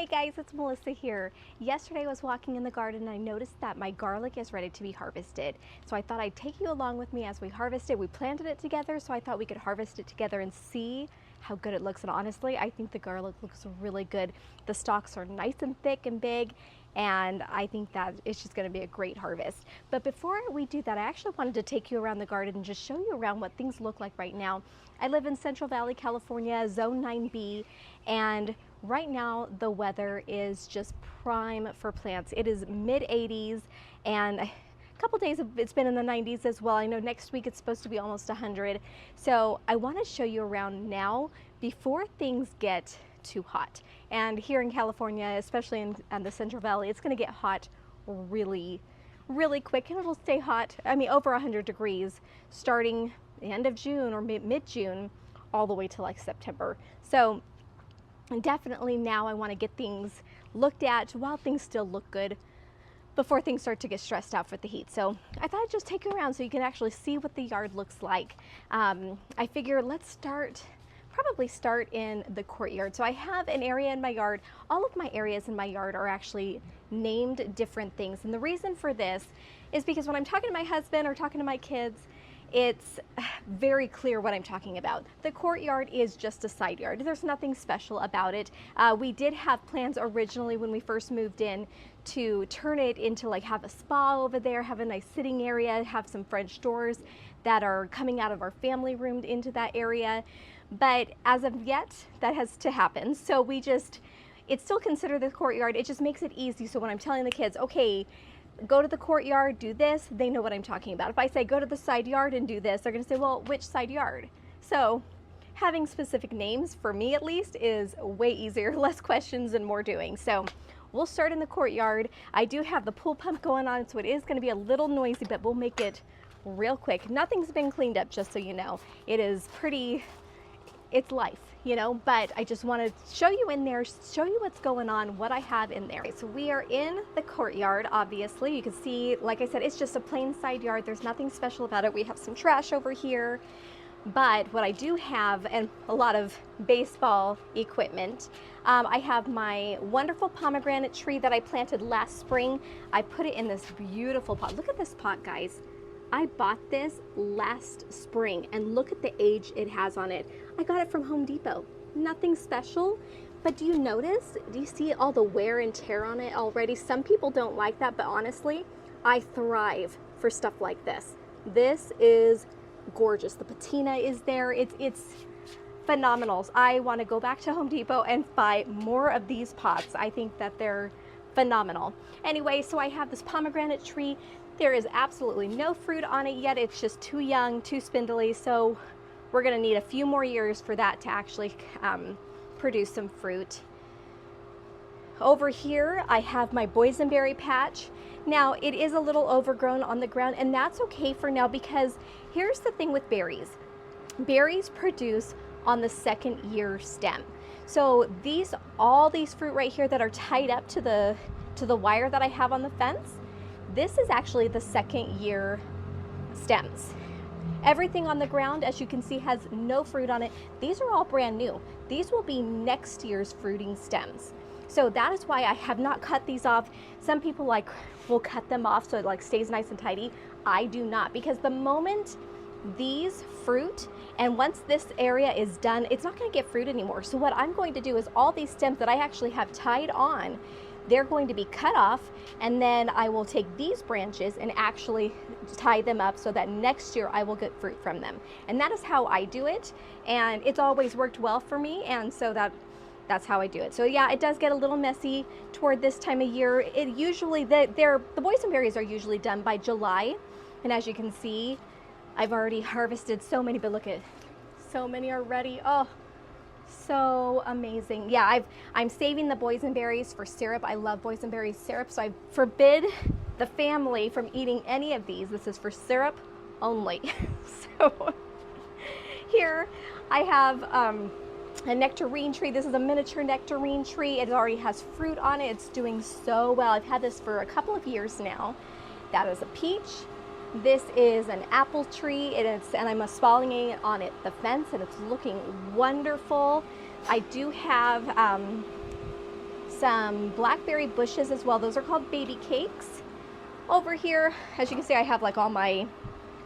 Hey guys, it's Melissa here. Yesterday I was walking in the garden and I noticed that my garlic is ready to be harvested. So I thought I'd take you along with me as we harvest it. We planted it together, so I thought we could harvest it together and see how good it looks. And honestly, I think the garlic looks really good. The stalks are nice and thick and big, and I think that it's just going to be a great harvest. But before we do that, I actually wanted to take you around the garden and just show you around what things look like right now. I live in Central Valley, California, Zone 9B, and right now the weather is just prime for plants. It is mid-80s, and a couple days it's been in the 90s as well. I know next week it's supposed to be almost 100. So I want to show you around now before things get too hot. And here in California, especially in the Central Valley, it's going to get hot really quick, and it'll stay hot, I mean over 100 degrees starting the end of June or mid-June all the way to like September. So definitely now I want to get things looked at while things still look good before things start to get stressed out with the heat. So I thought I'd just take you around so you can actually see what the yard looks like. I figure let's probably start in the courtyard. So I have an area in my yard. All of my areas in my yard are actually named different things. And the reason for this is because when I'm talking to my husband or talking to my kids, it's very clear what I'm talking about. The courtyard is just a side yard. There's nothing special about it. We did have plans originally when we first moved in to turn it into like have a spa over there, have a nice sitting area, have some French doors that are coming out of our family room into that area. But as of yet, that has to happen. So it's still considered the courtyard. It just makes it easy. So when I'm telling the kids, okay, go to the courtyard, do this, they know what I'm talking about. If I say go to the side yard and do this, they're gonna say, well, which side yard? So having specific names, for me at least, is way easier, less questions and more doing. So we'll start in the courtyard. I do have the pool pump going on, so it is gonna be a little noisy, but we'll make it real quick. Nothing's been cleaned up, just so you know. It is pretty, it's life, you know, but I just want to show you in there, show you what's going on, what I have in there. So we are in the courtyard, obviously. You can see, like I said, it's just a plain side yard. There's nothing special about it. We have some trash over here, but what I do have, and a lot of baseball equipment, I have my wonderful pomegranate tree that I planted last spring. I put it in this beautiful pot. Look at this pot, guys. I bought this last spring and look at the age it has on it. I got it from Home Depot. Nothing special, but do you see all the wear and tear on it already? Some people don't like that, but honestly, I thrive for stuff like this. This is gorgeous. The patina is there. It's phenomenal. I want to go back to Home Depot and buy more of these pots. I think that they're phenomenal. Anyway, so I have this pomegranate tree. There is absolutely no fruit on it yet. It's just too young, too spindly, so we're gonna need a few more years for that to actually produce some fruit. Over here, I have my boysenberry patch. Now, it is a little overgrown on the ground, and that's okay for now, because here's the thing with berries. Berries produce on the second year stem. So all these fruit right here that are tied up to the wire that I have on the fence, this is actually the second year stems. Everything on the ground, as you can see, has no fruit on it. These are all brand new. These will be next year's fruiting stems. So that is why I have not cut these off. Some people will cut them off so it stays nice and tidy. I do not, because the moment these fruit, and once this area is done, it's not going to get fruit anymore. So what I'm going to do is all these stems that I actually have tied on, they're going to be cut off, and then I will take these branches and actually tie them up so that next year I will get fruit from them. And that is how I do it, and it's always worked well for me, and so that's how I do it. So yeah, it does get a little messy toward this time of year. It usually, the boysenberries are usually done by July, and as you can see, I've already harvested so many, but look at, so many are ready. Oh, so amazing. Yeah, I'm saving the boysenberries for syrup. I love boysenberry syrup, so I forbid the family from eating any of these. This is for syrup only. So here I have a nectarine tree. This is a miniature nectarine tree. It already has fruit on it. It's doing so well. I've had this for a couple of years now. That is a peach. This is an apple tree, and I'm spalling it on the fence, and it's looking wonderful. I do have some blackberry bushes as well. Those are called baby cakes. Over here, as you can see, I have like all my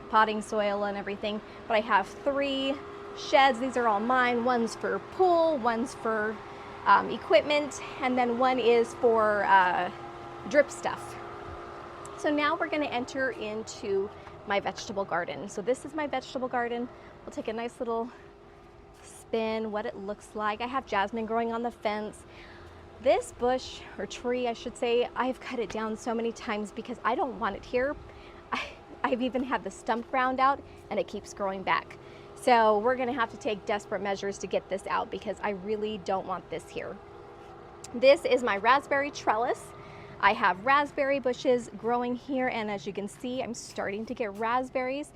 potting soil and everything, but I have 3 sheds. These are all mine. One's for pool, one's for equipment, and then one is for drip stuff. So now we're going to enter into my vegetable garden. So this is my vegetable garden. We'll take a nice little spin, what it looks like. I have jasmine growing on the fence. This bush, or tree I should say, I've cut it down so many times because I don't want it here. I've even had the stump ground out and it keeps growing back. So we're gonna have to take desperate measures to get this out because I really don't want this here. This is my raspberry trellis. I have raspberry bushes growing here, and as you can see, I'm starting to get raspberries.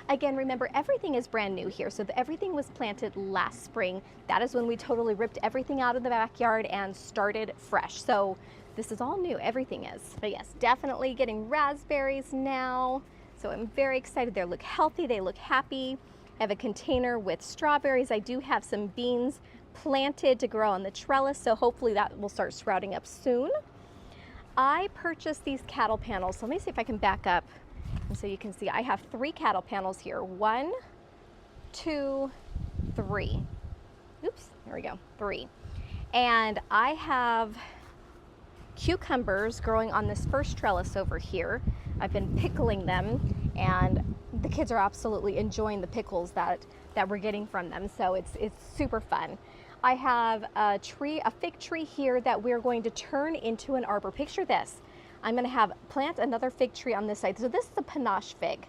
Again, remember, everything is brand new here. So everything was planted last spring. That is when we totally ripped everything out of the backyard and started fresh. So this is all new, everything is. But yes, definitely getting raspberries now. So I'm very excited. They look healthy, they look happy. I have a container with strawberries. I do have some beans planted to grow on the trellis, so hopefully that will start sprouting up soon. I purchased these cattle panels. So let me see if I can back up. And so you can see I have 3 cattle panels here. 1, 2, 3. Oops, there we go, 3. And I have cucumbers growing on this first trellis over here. I've been pickling them, and the kids are absolutely enjoying the pickles that we're getting from them. So it's super fun. I have a fig tree here that we're going to turn into an arbor. Picture this. I'm going to plant another fig tree on this side. So this is a panache fig.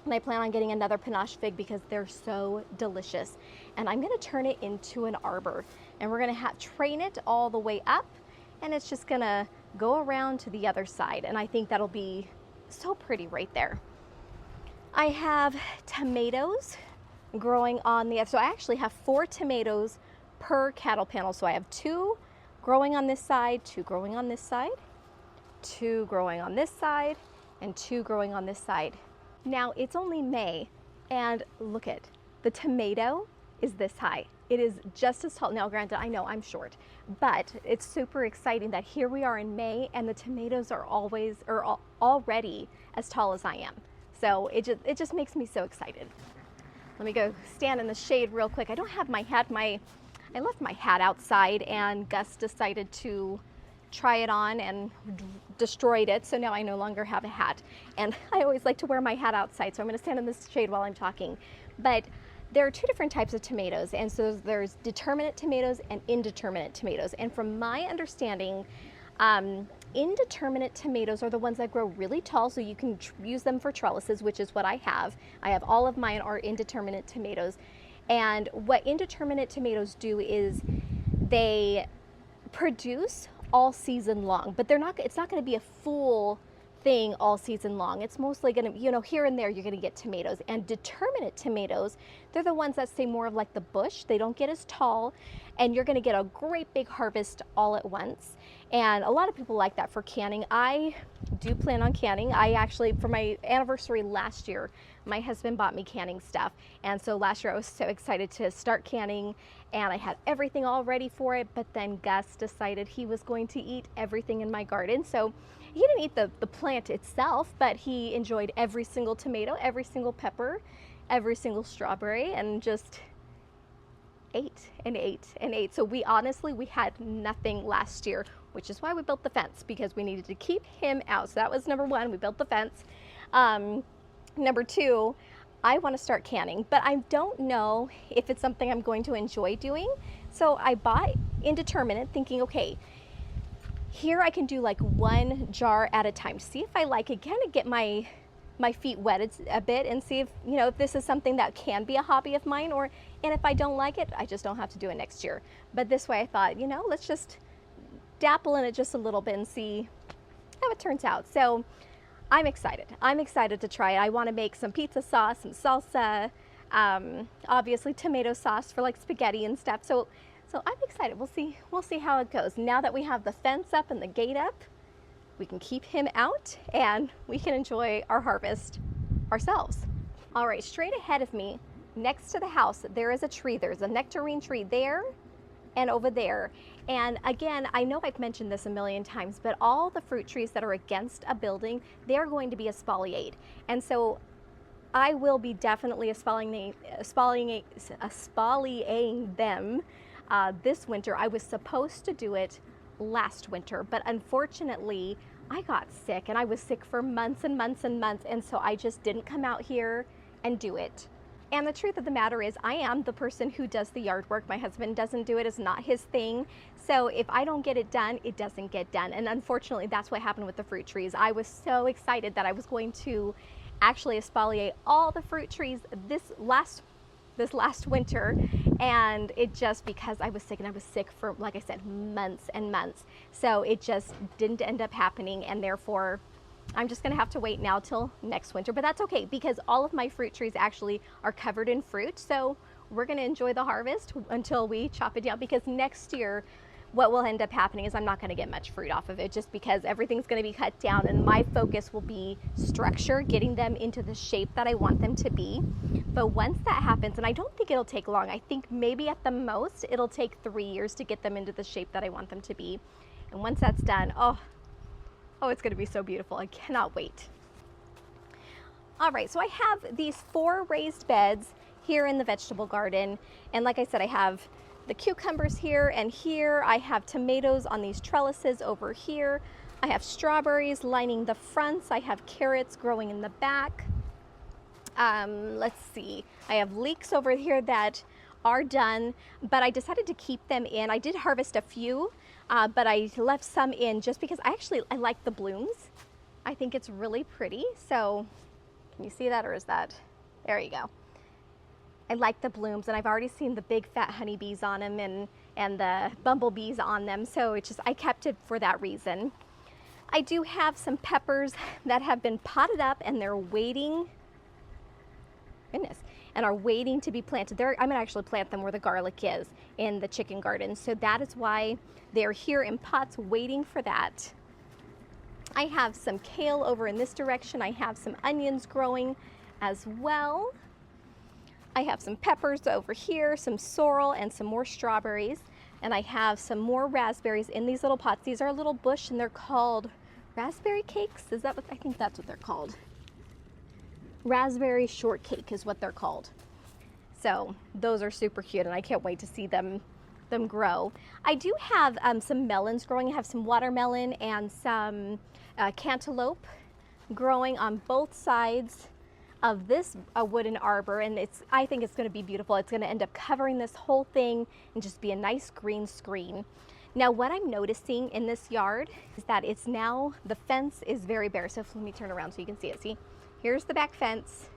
And I plan on getting another panache fig because they're so delicious. And I'm going to turn it into an arbor. And we're going to train it all the way up. And it's just going to go around to the other side. And I think that'll be so pretty right there. I have tomatoes growing on the, so I actually have 4 tomatoes per cattle panel. So I have 2 growing on this side, 2 growing on this side, 2 growing on this side, and 2 growing on this side. Now it's only May, and look at, the tomato is this high. It is just as tall. Now granted, I know I'm short, but it's super exciting that here we are in May and the tomatoes are already as tall as I am. So it just makes me so excited. Let me go stand in the shade real quick. I don't have my hat. I left my hat outside, and Gus decided to try it on and destroyed it. So now I no longer have a hat. And I always like to wear my hat outside, so I'm going to stand in this shade while I'm talking. But there are 2 different types of tomatoes. And so there's determinate tomatoes and indeterminate tomatoes. And from my understanding, indeterminate tomatoes are the ones that grow really tall, so you can use them for trellises, which is what I have. I have all of mine are indeterminate tomatoes. And what indeterminate tomatoes do is they produce all season long, but it's not going to be a full thing all season long. It's mostly going to, here and there you're going to get tomatoes. And determinate tomatoes, they're the ones that stay more of like the bush. They don't get as tall, and you're going to get a great big harvest all at once. And a lot of people like that for canning. I do plan on canning. I actually, for my anniversary last year, my husband bought me canning stuff. And so last year I was so excited to start canning, and I had everything all ready for it. But then Gus decided he was going to eat everything in my garden. So he didn't eat the plant itself, but he enjoyed every single tomato, every single pepper, every single strawberry, and just ate and ate and ate. So we had nothing last year, which is why we built the fence, because we needed to keep him out. So that was number 1, we built the fence. Number 2, I want to start canning, but I don't know if it's something I'm going to enjoy doing. So I bought indeterminate, thinking, okay, here I can do like 1 jar at a time, see if I like it, kind of get my feet wet a bit, and see if this is something that can be a hobby of mine, and if I don't like it, I just don't have to do it next year. But this way I thought, let's just dapple in it just a little bit and see how it turns out. So I'm excited. I'm excited to try it. I want to make some pizza sauce, some salsa, obviously tomato sauce for like spaghetti and stuff. So I'm excited. We'll see how it goes. Now that we have the fence up and the gate up, we can keep him out and we can enjoy our harvest ourselves. All right, straight ahead of me, next to the house, there is a tree. There's a nectarine tree there and over there. And again, I know I've mentioned this a million times, but all the fruit trees that are against a building, they're going to be espaliate. And so I will be definitely espaliating them this winter. I was supposed to do it last winter, but unfortunately I got sick, and I was sick for months and months and months, and so I just didn't come out here and do it. And the truth of the matter is, I am the person who does the yard work. My husband doesn't do it. It's not his thing. So if I don't get it done, it doesn't get done. And unfortunately, that's what happened with the fruit trees. I was so excited that I was going to actually espaliate all the fruit trees this last winter, and it just, because I was sick, and I was sick for, like I said, months and months, so it just didn't end up happening, and therefore I'm just gonna have to wait now till next winter. But that's okay, because all of my fruit trees actually are covered in fruit, so we're gonna enjoy the harvest until we chop it down, because next year what will end up happening is I'm not going to get much fruit off of it, just because everything's going to be cut down, and my focus will be structure, getting them into the shape that I want them to be. But once that happens, and I don't think it'll take long, I think maybe at the most it'll take 3 years to get them into the shape that I want them to be. And once that's done, oh, it's going to be so beautiful. I cannot wait. All right, so I have these 4 raised beds here in the vegetable garden, and like I said, I have the cucumbers here, and here I have tomatoes on these trellises over here. I have strawberries lining the fronts. I have carrots growing in the back. Let's see, I have leeks over here that are done, but I decided to keep them in. I did harvest a few, but I left some in just because I like the blooms. I think it's really pretty. So can you see that, or is that, there you go. I like the blooms, and I've already seen the big fat honeybees on them, and the bumblebees on them, so it's just, I kept it for that reason. I do have some peppers that have been potted up, and they're waiting, goodness, and are waiting to be planted. I'm gonna actually plant them where the garlic is in the chicken garden, so that is why they're here in pots waiting for that. I have some kale over in this direction. I have some onions growing as well. I have some peppers over here, some sorrel, and some more strawberries. And I have some more raspberries in these little pots. These are a little bush, and they're called raspberry cakes. Is that what, I think that's what they're called. Raspberry shortcake is what they're called. So those are super cute, and I can't wait to see them grow. I do have some melons growing. I have some watermelon and some cantaloupe growing on both sides of this wooden arbor, and I think it's going to be beautiful. It's going to end up covering this whole thing and just be a nice green screen. Now, what I'm noticing in this yard is that it's now, the fence is very bare. So let me turn around so you can see it. See, here's the back fence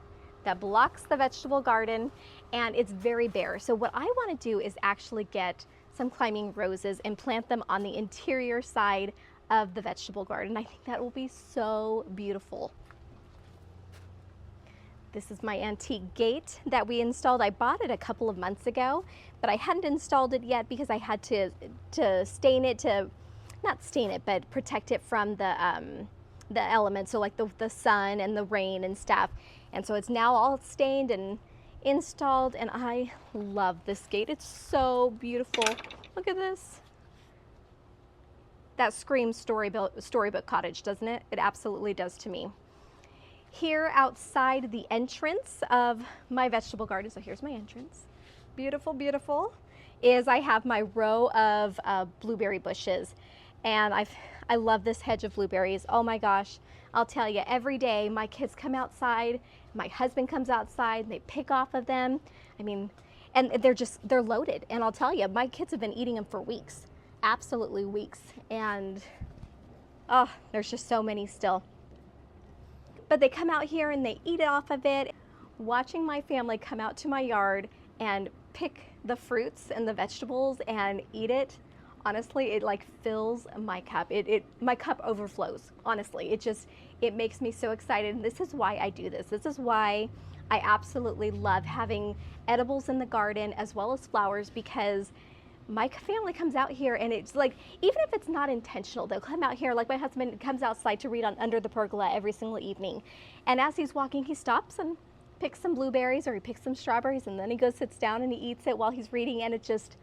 that blocks the vegetable garden, and it's very bare. So what I want to do is actually get some climbing roses and plant them on the interior side of the vegetable garden. I think that will be so beautiful. This is my antique gate that we installed. I bought it a couple of months ago, but I hadn't installed it yet because I had to stain it, not stain it, but protect it from the elements, so like the sun and the rain and stuff. And so it's now all stained and installed, and I love this gate. It's so beautiful. Look at this. That screams storybook cottage, doesn't it? It absolutely does to me. Here outside the entrance of my vegetable garden, so here's my entrance, beautiful, beautiful, is I have my row of blueberry bushes, and I love this hedge of blueberries. Oh my gosh, I'll tell you, every day my kids come outside, my husband comes outside, and they pick off of them. I mean, and they're loaded, and I'll tell you, my kids have been eating them for weeks, absolutely weeks, and oh, there's just so many still. But they come out here and they eat off of it. Watching my family come out to my yard and pick the fruits and the vegetables and eat it, honestly, it like fills my cup. My cup overflows, honestly. It makes me so excited. And this is why I do this. This is why I absolutely love having edibles in the garden as well as flowers, because my family comes out here, and it's like, even if it's not intentional, they'll come out here. Like my husband comes outside to read under the pergola every single evening, and as he's walking, he stops and picks some blueberries, or he picks some strawberries, and then he goes, sits down, and he eats it while he's reading, and it just,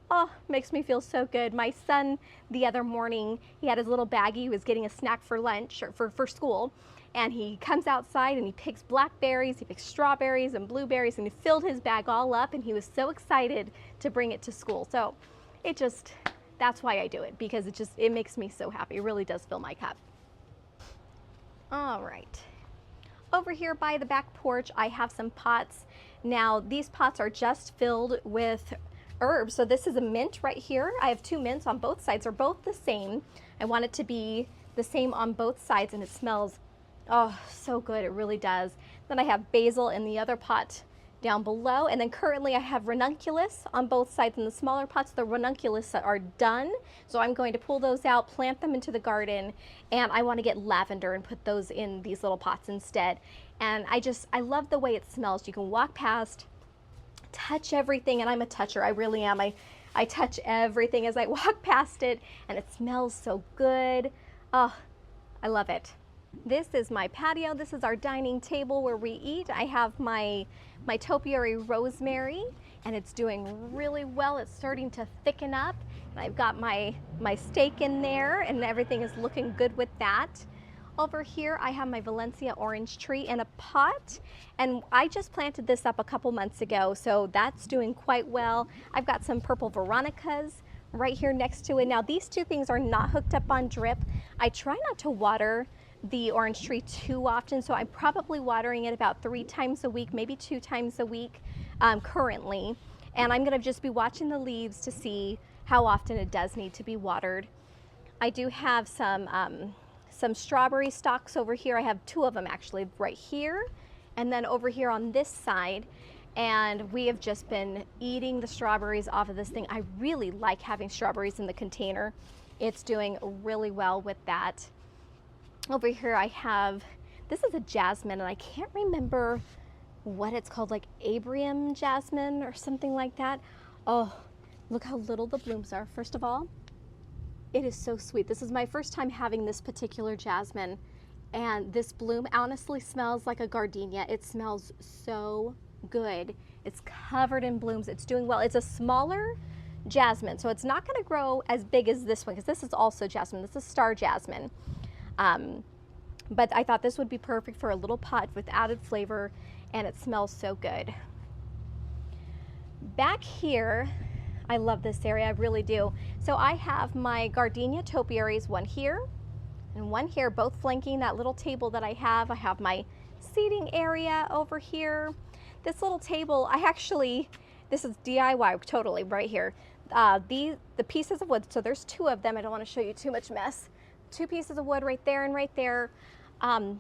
Oh, makes me feel so good. My son, the other morning, he had his little baggie. He was getting a snack for lunch or for school. And he comes outside and he picks blackberries, he picks strawberries and blueberries, and he filled his bag all up, and he was so excited to bring it to school. So that's why I do it, because it makes me so happy. It really does fill my cup. All right. Over here by the back porch, I have some pots. Now, these pots are just filled with herbs. So this is a mint right here. I have 2 mints on both sides. They're both the same. I want it to be the same on both sides, and it smells, oh, so good. It really does. Then I have basil in the other pot down below, and then currently I have ranunculus on both sides in the smaller pots. The ranunculus are done, so I'm going to pull those out, plant them into the garden, and I want to get lavender and put those in these little pots instead. And I love the way it smells. You can walk past, touch everything, and I'm a toucher. I really am. I touch everything as I walk past it, and it smells so good. Oh, I love it. This is my patio. This is our dining table where we eat. I have my topiary rosemary, and it's doing really well. It's starting to thicken up, and I've got my steak in there, and everything is looking good with that. Over here, I have my Valencia orange tree in a pot, and I just planted this up a couple months ago, so that's doing quite well. I've got some purple veronicas right here next to it. Now, these 2 things are not hooked up on drip. I try not to water the orange tree too often, so I'm probably watering it about 3 times a week, maybe 2 times a week currently. And I'm gonna just be watching the leaves to see how often it does need to be watered. I do have some strawberry stalks over here. I have 2 of them actually right here, and then over here on this side. And we have just been eating the strawberries off of this thing. I really like having strawberries in the container. It's doing really well with that. Over here I have, this is a jasmine, and I can't remember what it's called, like Abrium jasmine or something like that. Oh, look how little the blooms are. First of all, it is so sweet. This is my first time having this particular jasmine, and this bloom honestly smells like a gardenia. It smells so good. It's covered in blooms. It's doing well. It's a smaller jasmine, so it's not going to grow as big as this one, because this is also jasmine. This is star jasmine. But I thought this would be perfect for a little pot with added flavor, and it smells so good. Back here, I love this area, I really do. So I have my gardenia topiaries, one here and one here, both flanking that little table that I have. I have my seating area over here. This little table, this is DIY totally right here. The pieces of wood, so there's 2 of them. I don't want to show you too much mess. 2 pieces of wood right there and right there.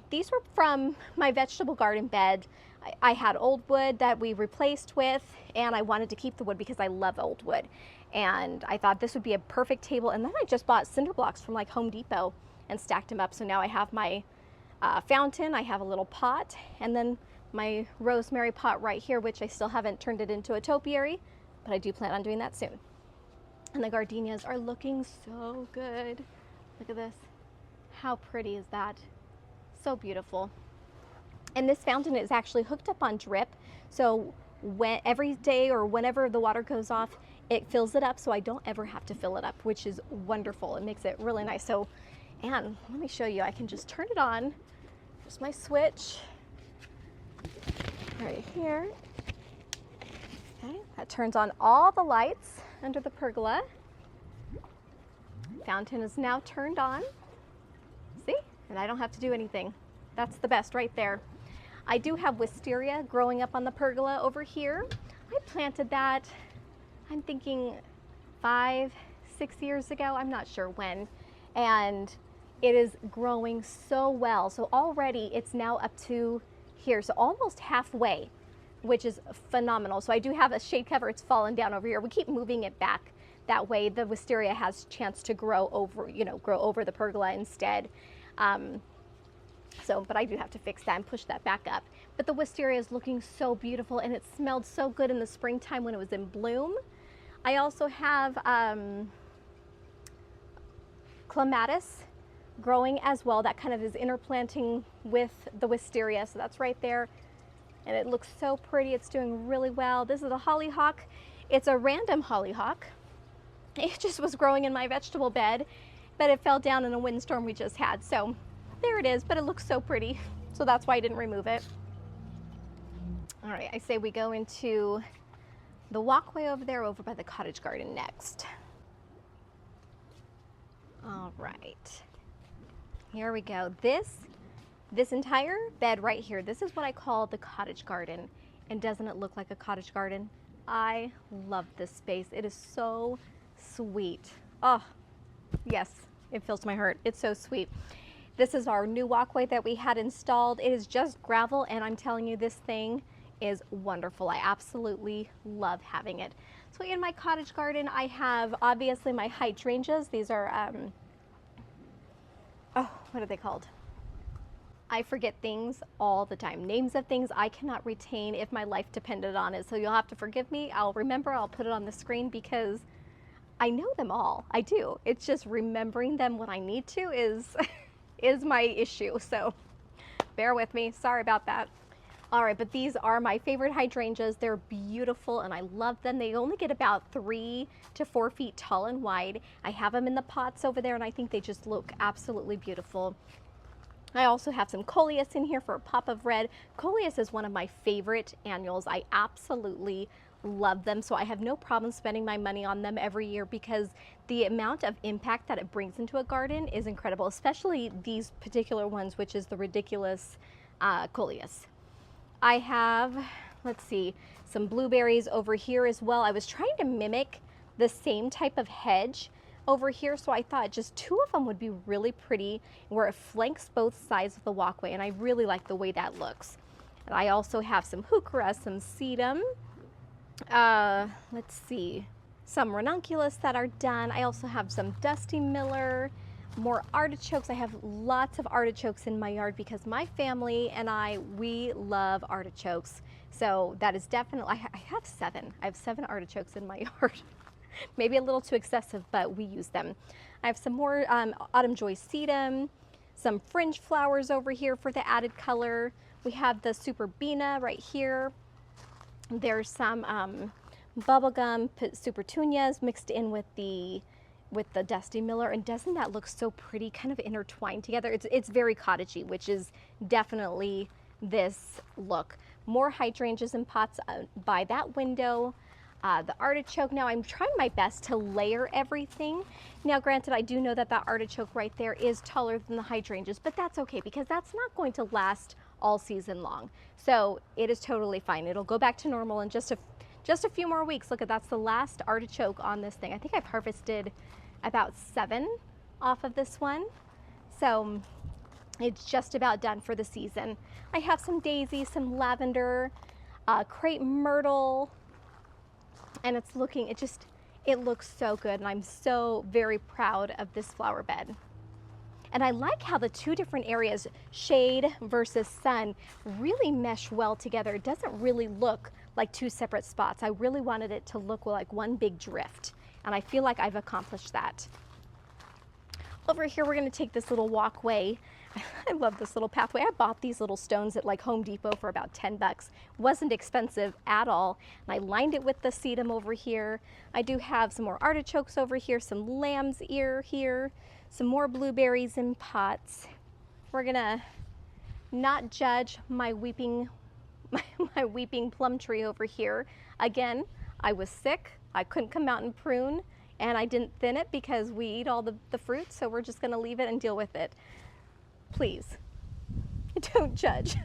These were from my vegetable garden bed. I had old wood that we replaced with, and I wanted to keep the wood because I love old wood. And I thought this would be a perfect table. And then I just bought cinder blocks from like Home Depot and stacked them up. So now I have my fountain, I have a little pot, and then my rosemary pot right here, which I still haven't turned it into a topiary, but I do plan on doing that soon. And the gardenias are looking so good. Look at this. How pretty is that? So beautiful. And this fountain is actually hooked up on drip. So every day or whenever the water goes off, it fills it up, so I don't ever have to fill it up, which is wonderful. It makes it really nice. So, and let me show you. I can just turn it on. Here's my switch right here. Okay, that turns on all the lights under the pergola. Fountain is now turned on. See? And I don't have to do anything. That's the best right there. I do have wisteria growing up on the pergola over here. I planted that, I'm thinking 5, 6 years ago. I'm not sure when. And it is growing so well. So already it's now up to here, so almost halfway, which is phenomenal. So I do have a shade cover. It's fallen down over here. We keep moving it back. That way the wisteria has a chance to grow over, grow over the pergola instead. But I do have to fix that and push that back up. But the wisteria is looking so beautiful, and it smelled so good in the springtime when it was in bloom. I also have clematis growing as well. That kind of is interplanting with the wisteria, so that's right there. And it looks so pretty. It's doing really well. This is a hollyhock. It's a random hollyhock. It just was growing in my vegetable bed, but it fell down in a windstorm we just had. So there it is, but it looks so pretty. So that's why I didn't remove it. All right, I say we go into the walkway over there, over by the cottage garden next. All right, here we go. This entire bed right here, this is what I call the cottage garden. And doesn't it look like a cottage garden? I love this space. It is so sweet. Oh, yes, it fills my heart. It's so sweet. This is our new walkway that we had installed. It is just gravel, and I'm telling you, this thing is wonderful. I absolutely love having it. So in my cottage garden, I have obviously my hydrangeas. These are, oh, what are they called? I forget things all the time. Names of things I cannot retain if my life depended on it. So you'll have to forgive me. I'll remember, I'll put it on the screen because I know them all. I do. It's just remembering them when I need to is my issue. So bear with me. Sorry about that. All right, but these are my favorite hydrangeas. They're beautiful and I love them. They only get about 3 to 4 feet tall and wide. I have them in the pots over there and I think they just look absolutely beautiful. I also have some coleus in here for a pop of red. Coleus is one of my favorite annuals. I absolutely love them, so I have no problem spending my money on them every year because the amount of impact that it brings into a garden is incredible, especially these particular ones, which is the ridiculous coleus. I have, let's see, some blueberries over here as well. I was trying to mimic the same type of hedge over here, so I thought just 2 of them would be really pretty where it flanks both sides of the walkway, and I really like the way that looks. And I also have some heuchera, some sedum, let's see, some ranunculus that are done. I also have some dusty miller, more artichokes. I have lots of artichokes in my yard because my family and we love artichokes. So that is definitely, I have 7. I have 7 artichokes in my yard. Maybe a little too excessive, but we use them. I have some more autumn joy sedum, some fringe flowers over here for the added color. We have the superbena right here. There's some bubblegum supertunias mixed in with the dusty miller, and doesn't that look so pretty, kind of intertwined together? It's very cottagey, which is definitely this look. More hydrangeas in pots by that window. The artichoke, now I'm trying my best to layer everything. Now granted, I do know that that artichoke right there is taller than the hydrangeas, but that's okay because that's not going to last all season long. So it is totally fine. It'll go back to normal in just a few more weeks. Look, that's the last artichoke on this thing. I think I've harvested about 7 off of this one. So it's just about done for the season. I have some daisies, some lavender, crepe myrtle, and it's looking, it looks so good, and I'm so very proud of this flower bed. And I like how the 2 different areas, shade versus sun, really mesh well together. It doesn't really look like 2 separate spots. I really wanted it to look like one big drift, and I feel like I've accomplished that. Over here, we're gonna take this little walkway. I love this little pathway. I bought these little stones at like Home Depot for about 10 bucks. Wasn't expensive at all. And I lined it with the sedum over here. I do have some more artichokes over here, some lamb's ear here, some more blueberries in pots. We're gonna not judge my weeping plum tree over here. Again, I was sick. I couldn't come out and prune, and I didn't thin it because we eat all the fruit, so we're just gonna leave it and deal with it. Please, don't judge.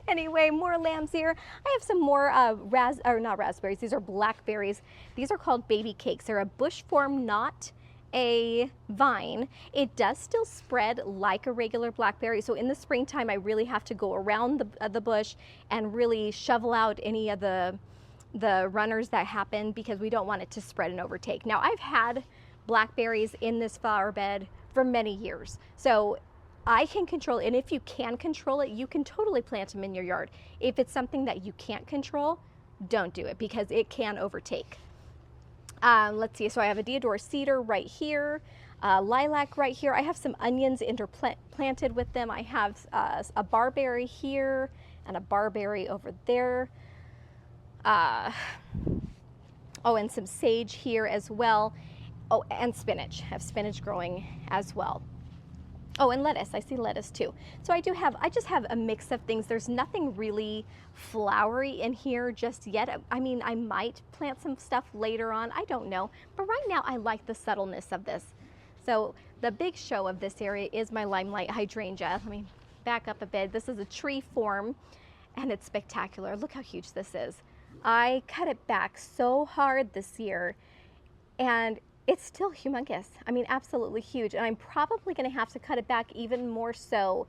Anyway, more lamb's ear. I have some more not raspberries, these are blackberries. These are called baby cakes. They're a bush form, not a vine. It does still spread like a regular blackberry, so in the springtime I really have to go around the bush and really shovel out any of the runners that happen because we don't want it to spread and overtake. Now, I've had blackberries in this flower bed for many years, so I can control it. And if you can control it, you can totally plant them in your yard. If it's something that you can't control, don't do it because it can overtake. Let's see, so I have a deodar cedar right here, lilac right here. I have some onions interplanted with them. I have a barberry here and a barberry over there. Oh, and some sage here as well. Oh, and spinach. I have spinach growing as well. Oh, and lettuce. I see lettuce too. So I just have a mix of things. There's nothing really flowery in here just yet. I mean, I might plant some stuff later on. I don't know. But right now I like the subtleness of this. So the big show of this area is my limelight hydrangea. Let me back up a bit. This is a tree form and it's spectacular. Look how huge this is. I cut it back so hard this year and it's still humongous. I mean, absolutely huge. And I'm probably gonna have to cut it back even more so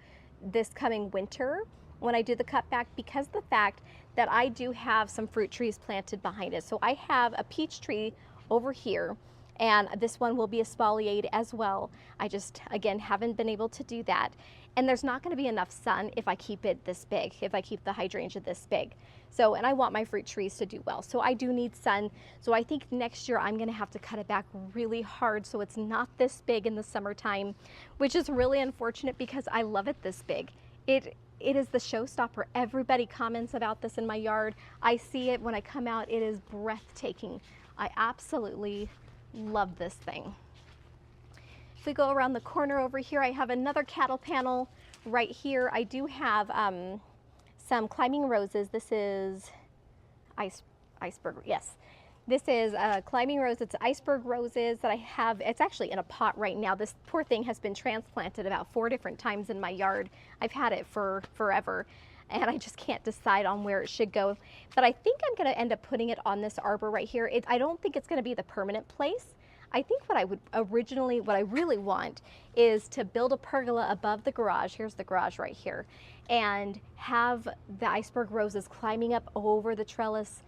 this coming winter when I do the cutback, because of the fact that I do have some fruit trees planted behind it. So I have a peach tree over here, and this one will be espaliered as well. I just, again, haven't been able to do that. And there's not gonna be enough sun if I keep it this big, if I keep the hydrangea this big. So, and I want my fruit trees to do well. So I do need sun. So I think next year I'm gonna have to cut it back really hard so it's not this big in the summertime, which is really unfortunate because I love it this big. It is the showstopper. Everybody comments about this in my yard. I see it when I come out. It is breathtaking. I absolutely love this thing. If we go around the corner over here, I have another cattle panel right here. I do have some climbing roses. This is iceberg, yes. This is climbing rose. It's iceberg roses that I have. It's actually in a pot right now. This poor thing has been transplanted about 4 different times in my yard. I've had it for forever and I just can't decide on where it should go. But I think I'm gonna end up putting it on this arbor right here. I don't think it's gonna be the permanent place. I think what I really want is to build a pergola above the garage. Here's the garage right here. And have the iceberg roses climbing up over the trellis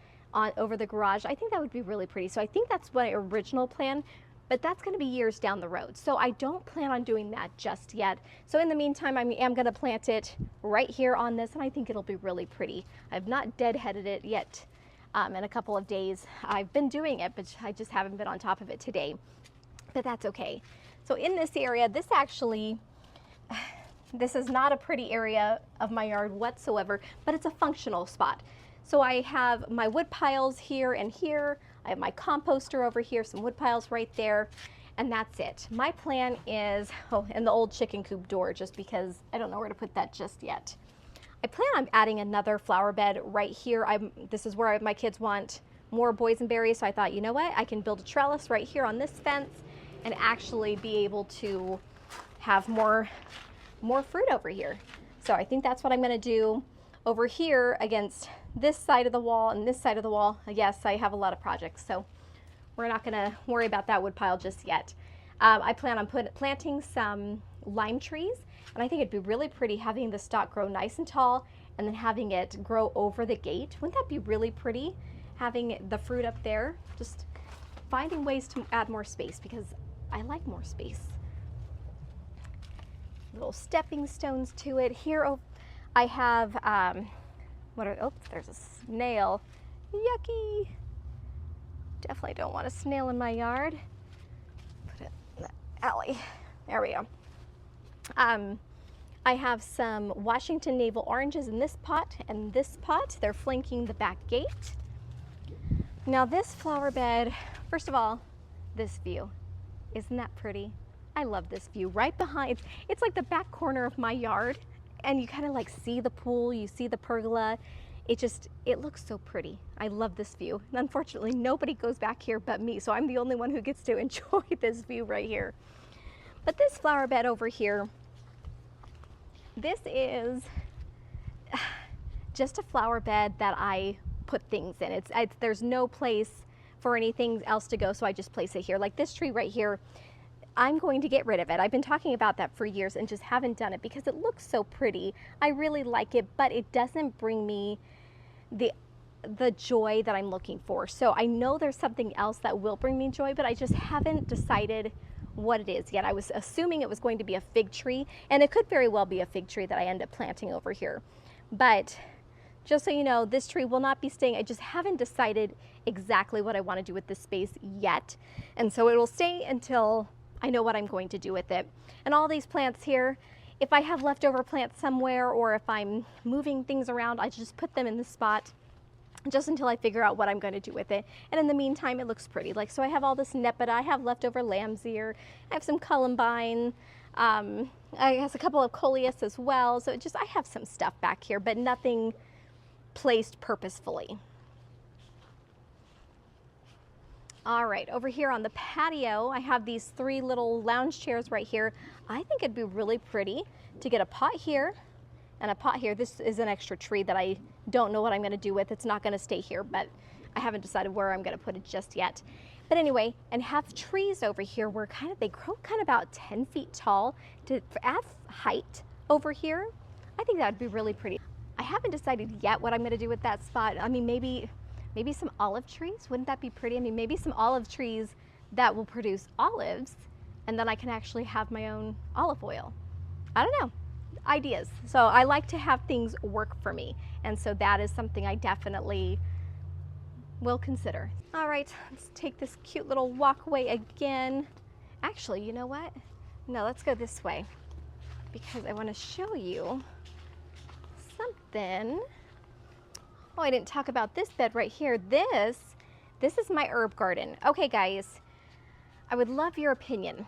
over the garage. I think that would be really pretty. So I think that's my original plan, but that's gonna be years down the road. So I don't plan on doing that just yet. So in the meantime, I am gonna plant it right here on this, and I think it'll be really pretty. I've not deadheaded it yet. In a couple of days. I've been doing it, but I just haven't been on top of it today, but that's okay. So in this area, this is not a pretty area of my yard whatsoever, but it's a functional spot. So I have my wood piles here and here. I have my composter over here, some wood piles right there, and that's it. My plan is, and the old chicken coop door, just because I don't know where to put that just yet. I plan on adding another flower bed right here. This is where my kids want more boysenberries, so I thought, you know what, I can build a trellis right here on this fence and actually be able to have more fruit over here. So I think that's what I'm gonna do over here against this side of the wall and this side of the wall. Yes, I have a lot of projects, so we're not gonna worry about that wood pile just yet. I plan on planting some lime trees, and I think it'd be really pretty having the stalk grow nice and tall and then having it grow over the gate. Wouldn't that be really pretty, having the fruit up there? Just finding ways to add more space because I like more space. Little stepping stones to it. Here I have, there's a snail. Yucky. Definitely don't want a snail in my yard. Put it in the alley. There we go. I have some Washington navel oranges in this pot and this pot. They're flanking the back gate. Now this flower bed, first of all, this view. Isn't that pretty? I love this view right behind. It's like the back corner of my yard, and you kind of like see the pool, you see the pergola. It looks so pretty. I love this view. And unfortunately, nobody goes back here but me, so I'm the only one who gets to enjoy this view right here. But this flower bed over here, this is just a flower bed that I put things in. There's no place for anything else to go, so I just place it here. Like this tree right here, I'm going to get rid of it. I've been talking about that for years and just haven't done it because it looks so pretty. I really like it, but it doesn't bring me the joy that I'm looking for. So I know there's something else that will bring me joy, but I just haven't decided what it is yet. I was assuming it was going to be a fig tree, and it could very well be a fig tree that I end up planting over here. But just so you know, this tree will not be staying. I just haven't decided exactly what I want to do with this space yet. And so it will stay until I know what I'm going to do with it. And all these plants here, if I have leftover plants somewhere or if I'm moving things around, I just put them in the spot just until I figure out what I'm going to do with it. And in the meantime, it looks pretty. Like, so I have all this nepeta, I have leftover lamb's ear, I have some columbine, I have a couple of coleus as well. So I have some stuff back here, but nothing placed purposefully. All right, over here on the patio, I have these 3 little lounge chairs right here. I think it'd be really pretty to get a pot here and a pot here. This is an extra tree that I don't know what I'm gonna do with. It's not gonna stay here, but I haven't decided where I'm gonna put it just yet. But anyway, and have trees over here where they grow kind of about 10 feet tall to add height over here. I think that would be really pretty. I haven't decided yet what I'm gonna do with that spot. I mean, maybe some olive trees. Wouldn't that be pretty? I mean, maybe some olive trees that will produce olives, and then I can actually have my own olive oil. I don't know. Ideas. So I like to have things work for me, and so that is something I definitely will consider. All right, let's take this cute little walkway again. Actually, you know what? No, let's go this way because I want to show you something. Oh, I didn't talk about this bed right here. This is my herb garden. Okay, guys, I would love your opinion.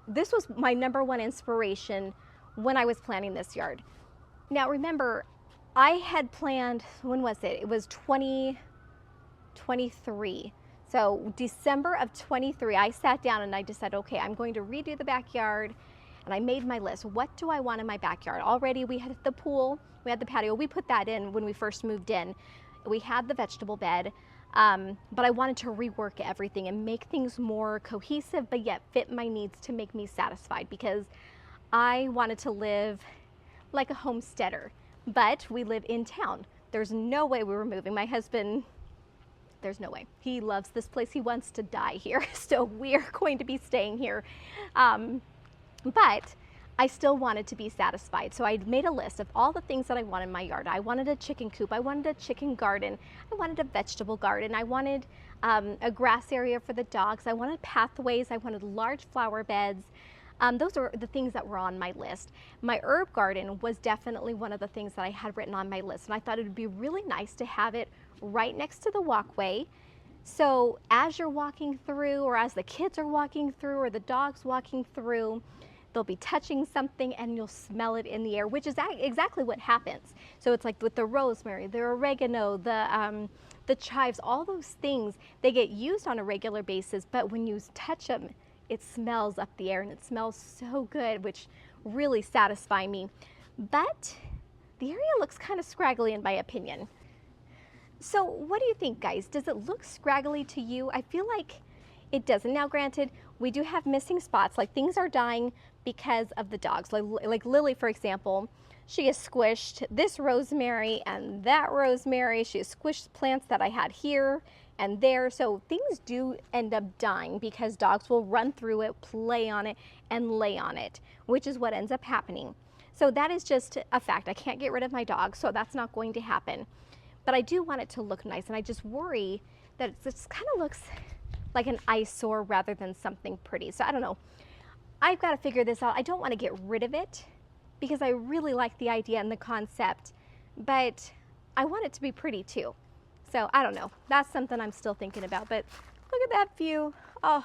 This was my #1 inspiration when I was planning this yard. Now remember, I had planned, when was it? It was 2023. So December of 23, I sat down and I decided, okay, I'm going to redo the backyard. And I made my list. What do I want in my backyard? Already we had the pool, we had the patio. We put that in when we first moved in. We had the vegetable bed, but I wanted to rework everything and make things more cohesive, but yet fit my needs to make me satisfied, because I wanted to live like a homesteader, but we live in town. There's no way we were moving. My husband, there's no way. He loves this place. He wants to die here. So we're going to be staying here. But I still wanted to be satisfied. So I made a list of all the things that I wanted in my yard. I wanted a chicken coop. I wanted a chicken garden. I wanted a vegetable garden. I wanted a grass area for the dogs. I wanted pathways. I wanted large flower beds. Those are the things that were on my list. My herb garden was definitely one of the things that I had written on my list. And I thought it would be really nice to have it right next to the walkway. So as you're walking through, or as the kids are walking through, or the dog's walking through, they'll be touching something and you'll smell it in the air, which is exactly what happens. So it's like with the rosemary, the oregano, the chives, all those things, they get used on a regular basis, but when you touch them, it smells up the air and it smells so good, which really satisfy me. But the area looks kind of scraggly in my opinion. So what do you think, guys? Does it look scraggly to you? I feel like it doesn't. Now granted, we do have missing spots, like things are dying because of the dogs. Like Lily, for example, she has squished this rosemary and that rosemary. She has squished plants that I had here and there. So things do end up dying because dogs will run through it, play on it, and lay on it, which is what ends up happening. So that is just a fact. I can't get rid of my dog, so that's not going to happen. But I do want it to look nice, and I just worry that it just kind of looks like an eyesore rather than something pretty. So I don't know. I've got to figure this out. I don't want to get rid of it because I really like the idea and the concept, but I want it to be pretty too. So I don't know. That's something I'm still thinking about, but look at that view. Oh,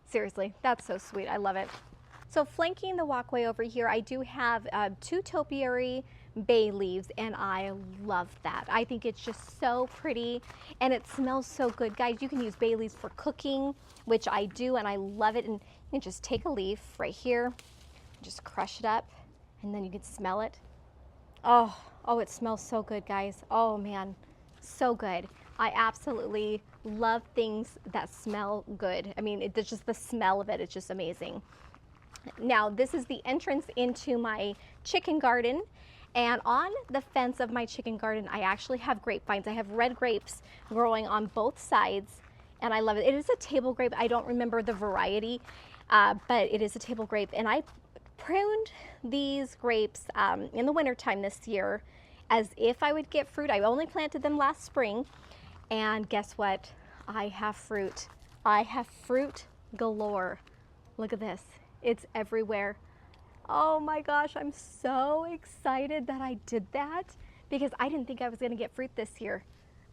seriously, that's so sweet. I love it. So flanking the walkway over here, I do have 2 topiary bay leaves, and I love that. I think it's just so pretty and it smells so good. Guys, you can use bay leaves for cooking, which I do, and I love it. And you can just take a leaf right here, just crush it up, and then you can smell it. Oh, it smells so good, guys. Oh man, so good. I absolutely love things that smell good. I mean, it's just the smell of it, it's just amazing. Now, this is the entrance into my chicken garden. And on the fence of my chicken garden, I actually have grapevines. I have red grapes growing on both sides, and I love it. It is a table grape. I don't remember the variety, but it is a table grape. And I pruned these grapes in the wintertime this year as if I would get fruit. I only planted them last spring, and guess what? I have fruit. I have fruit galore. Look at this. It's everywhere. Oh my gosh, I'm so excited that I did that because I didn't think I was going to get fruit this year.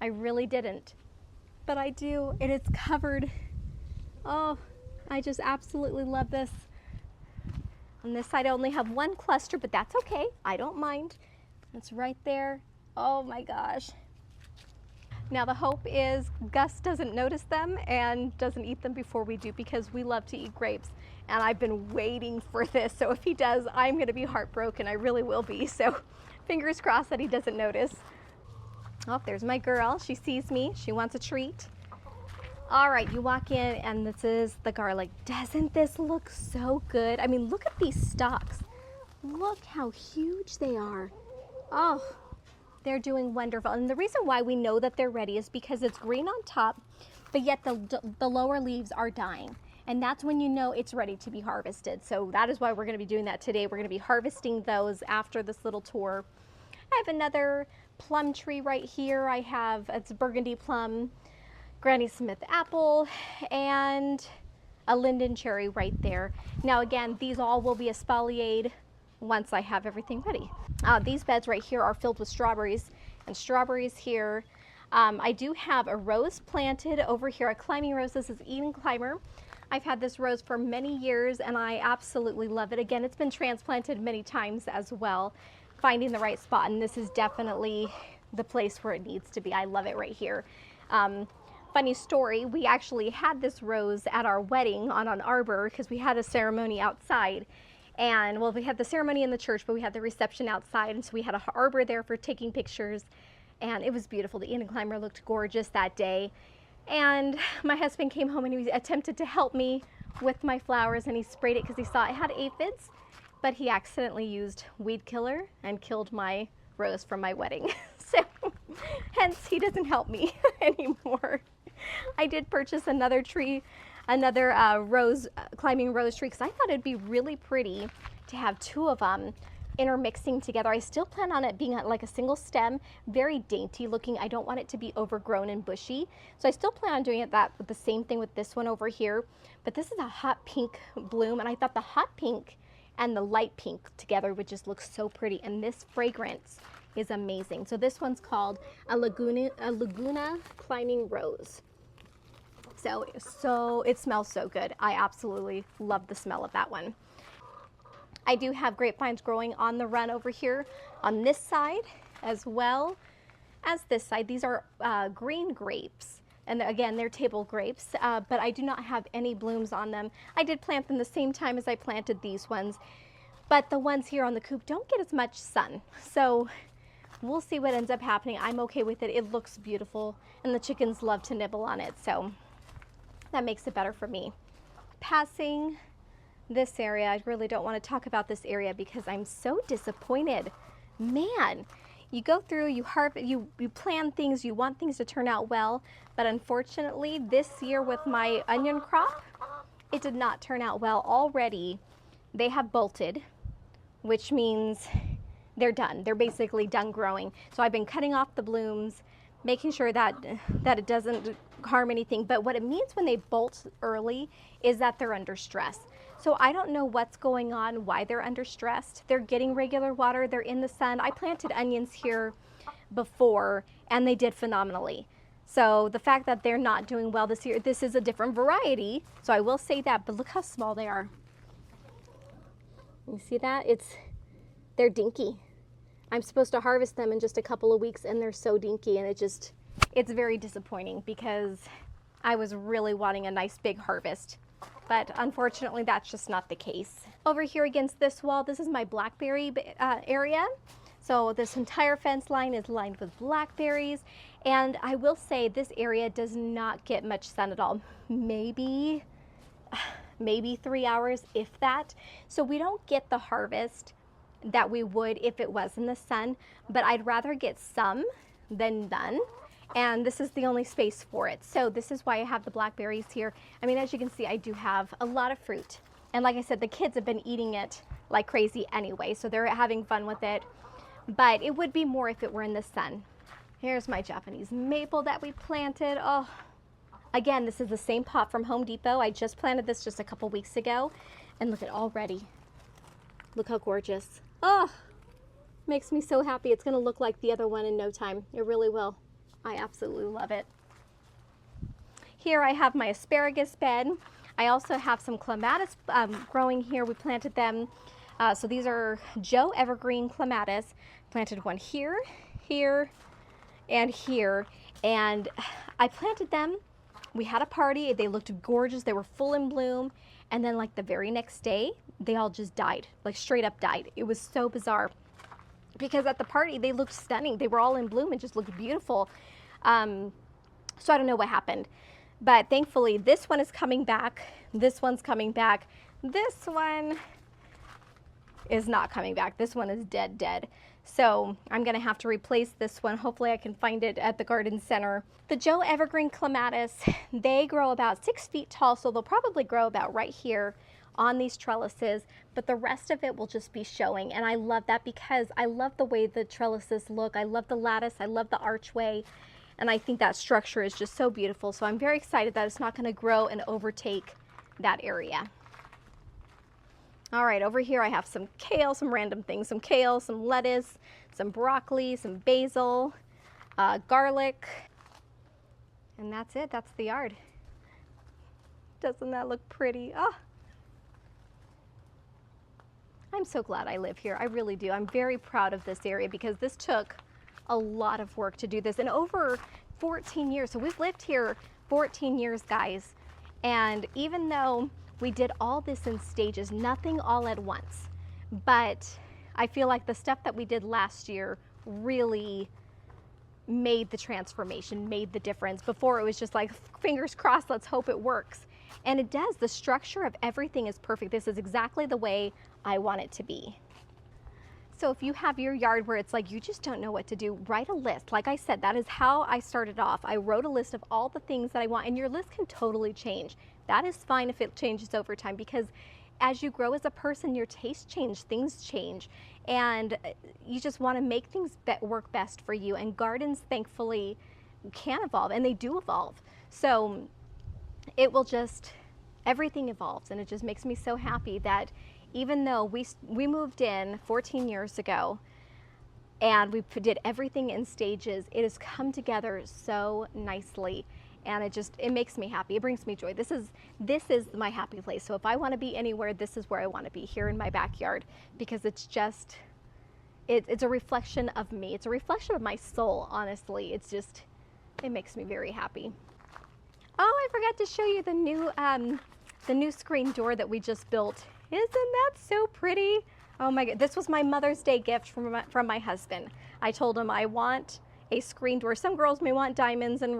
I really didn't. But I do, and it's covered. Oh, I just absolutely love this. On this side I only have one cluster, but that's okay. I don't mind. It's right there. Oh my gosh. Now the hope is Gus doesn't notice them and doesn't eat them before we do, because we love to eat grapes. And I've been waiting for this. So if he does, I'm gonna be heartbroken. I really will be. So fingers crossed that he doesn't notice. Oh, there's my girl. She sees me. She wants a treat. All right, you walk in and this is the garlic. Doesn't this look so good? I mean, look at these stalks. Look how huge they are. Oh, they're doing wonderful. And the reason why we know that they're ready is because it's green on top, but yet the lower leaves are dying. And that's when you know it's ready to be harvested. So that is why we're gonna be doing that today. We're gonna be harvesting those after this little tour. I have another plum tree right here. It's burgundy plum, Granny Smith apple, and a linden cherry right there. Now again, these all will be espaliered once I have everything ready. These beds right here are filled with strawberries, and strawberries here. I do have a rose planted over here, a climbing rose. This is Eden Climber. I've had this rose for many years and I absolutely love it. Again, it's been transplanted many times as well, finding the right spot, and this is definitely the place where it needs to be. I love it right here. Funny story, we actually had this rose at our wedding on an arbor because we had a ceremony outside. And well, we had the ceremony in the church, but we had the reception outside, and so we had an arbor there for taking pictures, and it was beautiful. The Eden Climber looked gorgeous that day. And my husband came home and he attempted to help me with my flowers, and he sprayed it because he saw it had aphids, but he accidentally used weed killer and killed my rose from my wedding. So hence he doesn't help me anymore. I did purchase another tree, another climbing rose tree, because I thought it'd be really pretty to have two of them intermixing together. I still plan on it being like a single stem, very dainty looking. I don't want it to be overgrown and bushy. So I still plan on doing it with the same thing with this one over here. But this is a hot pink bloom, and I thought the hot pink and the light pink together would just look so pretty. And this fragrance is amazing. So this one's called a Laguna Climbing Rose. So it smells so good. I absolutely love the smell of that one. I do have grapevines growing on the run over here on this side as well as this side. These are green grapes, and again, they're table grapes, but I do not have any blooms on them. I did plant them the same time as I planted these ones, but the ones here on the coop don't get as much sun. So we'll see what ends up happening. I'm okay with it. It looks beautiful, and the chickens love to nibble on it, so that makes it better for me. Passing this area, I really don't want to talk about this area because I'm so disappointed. Man, you go through, you plan things, you want things to turn out well, but unfortunately this year with my onion crop, it did not turn out well. Already they have bolted, which means they're done. They're basically done growing. So I've been cutting off the blooms, making sure that it doesn't harm anything. But what it means when they bolt early is that they're under stress. So I don't know what's going on, why they're under stress. They're getting regular water, they're in the sun. I planted onions here before and they did phenomenally. So the fact that they're not doing well this year, this is a different variety, so I will say that, but look how small they are. You see that? They're dinky. I'm supposed to harvest them in just a couple of weeks and they're so dinky, and it's very disappointing because I was really wanting a nice big harvest. But unfortunately, that's just not the case. Over here against this wall, this is my blackberry area. So this entire fence line is lined with blackberries. And I will say this area does not get much sun at all. Maybe 3 hours, if that. So we don't get the harvest that we would if it was in the sun, but I'd rather get some than none. And this is the only space for it. So this is why I have the blackberries here. I mean, as you can see, I do have a lot of fruit. And like I said, the kids have been eating it like crazy anyway, so they're having fun with it. But it would be more if it were in the sun. Here's my Japanese maple that we planted. Oh, again, this is the same pot from Home Depot. I just planted this just a couple weeks ago. And look at already. Look how gorgeous. Oh, Makes me so happy. It's gonna look like the other one in no time. It really will. I absolutely love it. Here I have my asparagus bed. I also have some clematis growing here. We planted them. So these are Joe Evergreen clematis. Planted one here, here, and here. And I planted them. We had a party. They looked gorgeous. They were full in bloom. And then like the very next day, they all just died, like straight up died. It was so bizarre because at the party, they looked stunning. They were all in bloom and just looked beautiful. So I don't know what happened. But thankfully, this one is coming back. This one's coming back. This one is not coming back. This one is dead. So I'm gonna have to replace this one. Hopefully I can find it at the garden center. The Joe Evergreen clematis, they grow about 6 feet tall, so they'll probably grow about right here on these trellises, but the rest of it will just be showing. And I love that because I love the way the trellises look. I love the lattice, I love the archway. And I think that structure is just so beautiful. So I'm very excited that it's not going to grow and overtake that area. All right, over here I have some kale, some random things, some kale, some lettuce, some broccoli, some basil, garlic. And that's it. That's the yard. Doesn't that look pretty? Oh, I'm so glad I live here. I really do. I'm very proud of this area because this took a lot of work to do this in over 14 years. So we've lived here 14 years, guys. And even though we did all this in stages, nothing all at once, but I feel like the stuff that we did last year really made the transformation, made the difference. Before it was just like, fingers crossed, let's hope it works. And it does. The structure of everything is perfect. This is exactly the way I want it to be. So if you have your yard where it's like you just don't know what to do, write a list. Like I said, that is how I started off. I wrote a list of all the things that I want, and your list can totally change. That is fine if it changes over time, because as you grow as a person, your tastes change, things change, and you just want to make things that work best for you. And gardens, thankfully, can evolve, and they do evolve. So it will just, everything evolves, and it just makes me so happy that even though we moved in 14 years ago and we did everything in stages, it has come together so nicely, and it makes me happy. It brings me joy. This is my happy place. So if I want to be anywhere, this is where I want to be, here in my backyard, because it's just, it's a reflection of me. It's a reflection of my soul, honestly. It makes me very happy. Oh, I forgot to show you the new screen door that we just built. Isn't that so pretty? Oh my God, this was my Mother's Day gift from my husband. I told him I want a screen door. Some girls may want diamonds and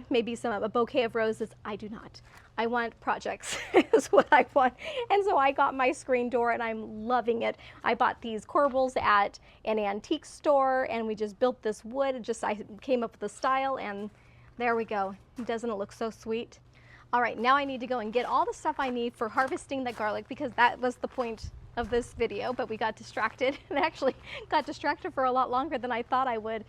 maybe a bouquet of roses. I do not. I want projects is what I want. And so I got my screen door and I'm loving it. I bought these corbels at an antique store and we just built this wood. I came up with the style and there we go. Doesn't it look so sweet? All right, now I need to go and get all the stuff I need for harvesting the garlic, because that was the point of this video, but we got distracted and actually got distracted for a lot longer than I thought I would.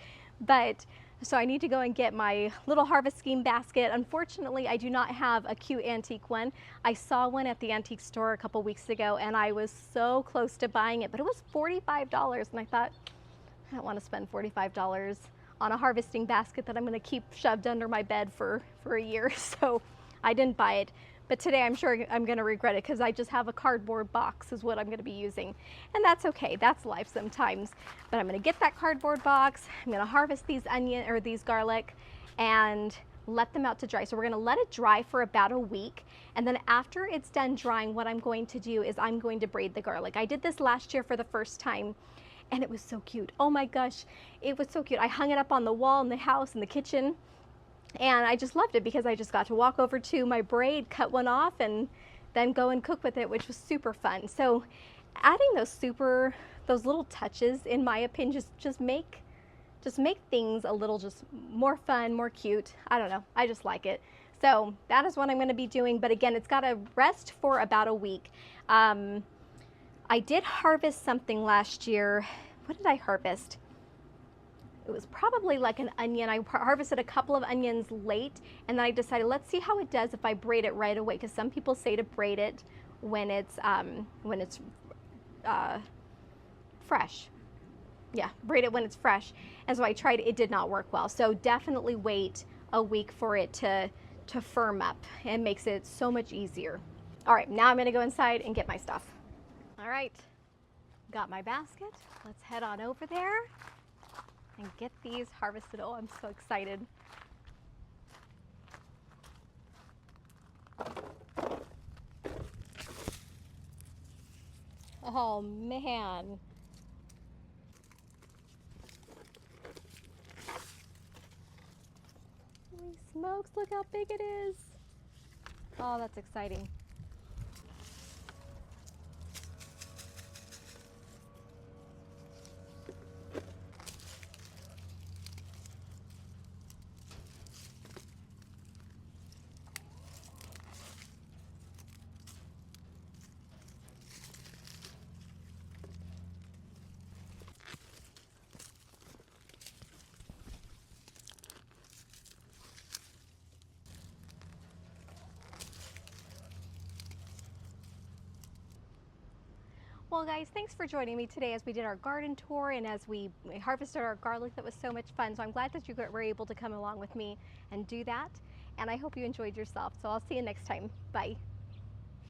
So I need to go and get my little harvesting basket. Unfortunately, I do not have a cute antique one. I saw one at the antique store a couple weeks ago and I was so close to buying it, but it was $45 and I thought, I don't want to spend $45 on a harvesting basket that I'm going to keep shoved under my bed for a year. So I didn't buy it, but today I'm sure I'm going to regret it because I just have a cardboard box is what I'm going to be using. And that's okay. That's life sometimes. But I'm going to get that cardboard box. I'm going to harvest these these garlic and let them out to dry. So we're going to let it dry for about a week. And then after it's done drying, what I'm going to do is I'm going to braid the garlic. I did this last year for the first time and it was so cute. Oh my gosh, it was so cute. I hung it up on the wall in the house, in the kitchen. And I just loved it because I just got to walk over to my braid, cut one off, and then go and cook with it, which was super fun. So adding those little touches, in my opinion, just make things a little just more fun, more cute. I don't know. I just like it. So that is what I'm going to be doing. But again, it's got to rest for about a week. I did harvest something last year. What did I harvest? It was probably like an onion. I harvested a couple of onions late, and then I decided, let's see how it does if I braid it right away, because some people say to braid it when it's fresh. Yeah, braid it when it's fresh. And so I tried, it did not work well. So definitely wait a week for it to firm up. It makes it so much easier. All right, now I'm gonna go inside and get my stuff. All right, got my basket. Let's head on over there and get these harvested. Oh, I'm so excited. Oh man. Holy smokes, look how big it is. Oh, that's exciting. Well, guys, thanks for joining me today as we did our garden tour and as we harvested our garlic. That was so much fun. So I'm glad that you were able to come along with me and do that. And I hope you enjoyed yourself. So I'll see you next time. Bye.